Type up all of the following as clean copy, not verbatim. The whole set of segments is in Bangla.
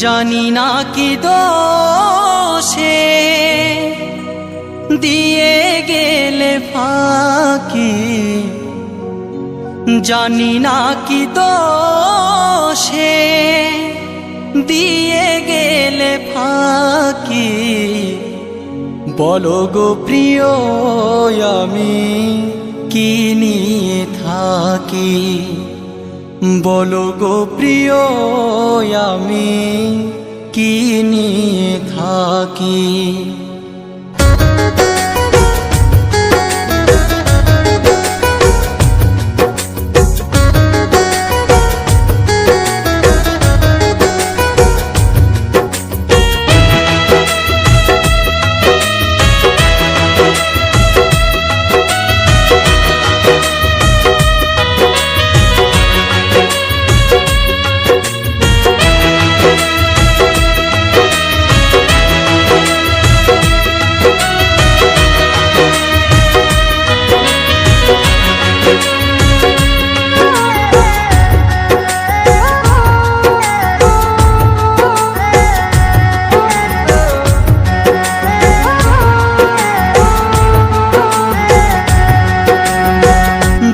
জানি না কি দোষে দিয়ে গেলে ফাঁকি, জানি না কি দোষে দিয়ে গেলে ফাঁকি। বলো গো প্রিয় আমি কি নিয়ে থাকি, বলো গো প্রিয় আমি কি নিয়ে থাকি।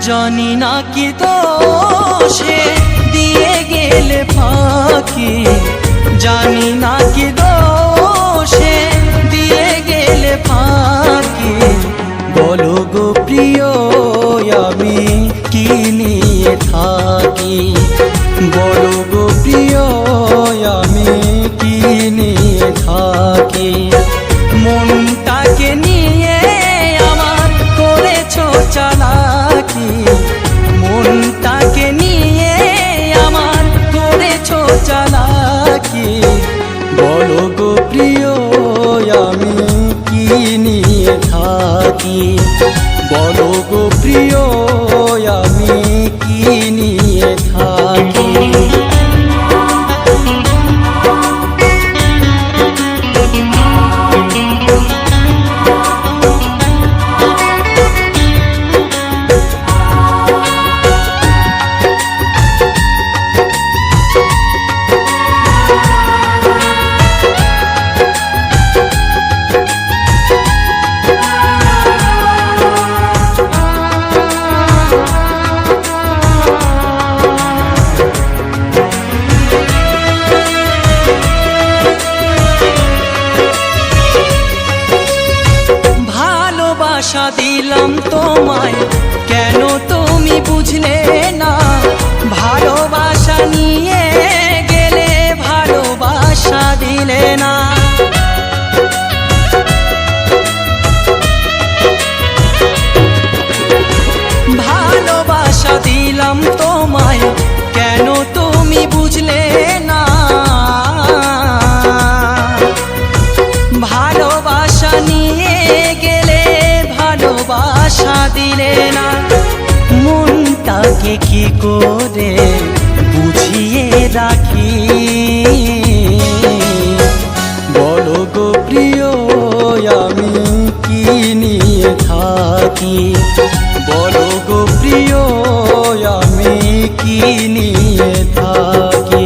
জানি না কি দোষে দিয়ে গেলে ফাঁকি, জানি না কি দোষে দিয়ে গেলে ফাঁকি। বলো গো প্রিয় আমি কি নিয়ে থাকি, বলো গো প্রিয় আমি কি নিয়ে থাকি। মনটাকে নিয়ে আমার করেছো চালাকি, মনটাকে নিয়ে আমার করেছো চালাকি। বলো গো প্রিয় আমি কি নিয়ে থাকি, বলো গো প্রিয় আমি কি নিয়ে থাকি। ভালোবাসা দিলাম তোমায় কেন তুমি বুঝলে না, ভালোবাসা নিয়ে গেলে ভালোবাসা দিলে না। ভালোবাসা দিলাম তোমায় কেন তুমি বুঝলে না, ভালোবাসা নিয়ে গেলে ভালোবাসা দিলে না। মনটাকে কি করে বুঝিয়ে রাখি, বলো গো প্রিয় আমি কি নিয়ে থাকি, বলো গো প্রিয় আমি কি নিয়ে থাকি।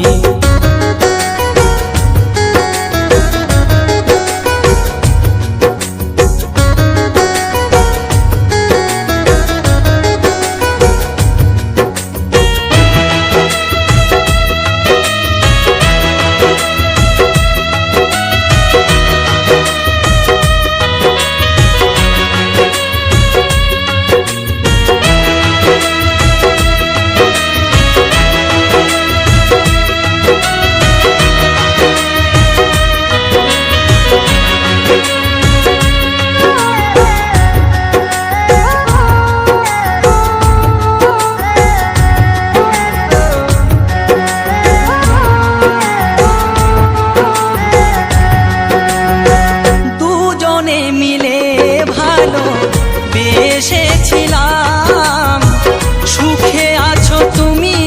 এসেছিলাম সুখে আছো তুমি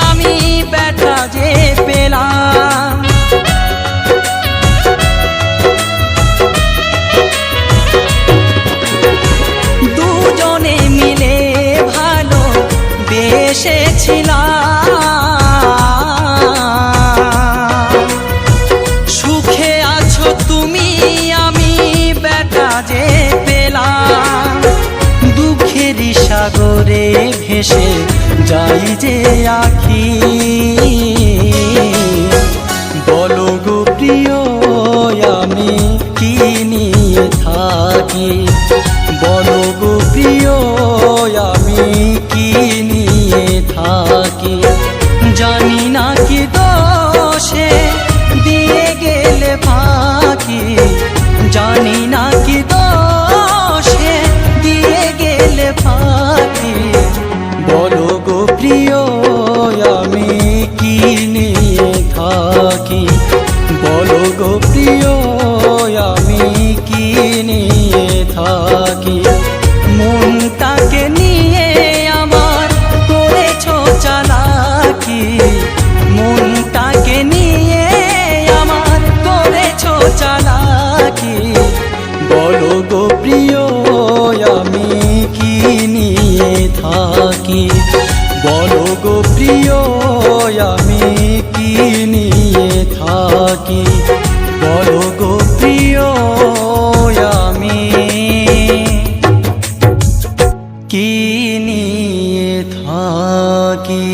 আমি ব্যথা যে পেলাম, দুজনে মিলে ভালো বেসেছিলাম। ভেসে যাই যে আখি। বলো গো প্রিয় আমি কি নিয়ে থাকি, বলো গো প্রিয় আমি কি নিয়ে থাকি। জানি না কি দোষে দিয়ে গেলে ফাঁকি, জানি না কি দোষে দিয়ে গেলে ফাঁকি। বলো গো প্রিয় আমি কি নিয়ে থাকি, বলো গো প্রিয় আমি কি নিয়ে থাকি। মনটাকে নিয়ে আমার করেছো চালাকি, মনটাকে নিয়ে আমার করেছো চালাকি। বলো গো প্রিয় আমি কি নিয়ে থাকি, বলো গো প্রিয় আমি কি নিয়ে থাকি, বলো গো প্রিয় আমি কি নিয়ে থাকি।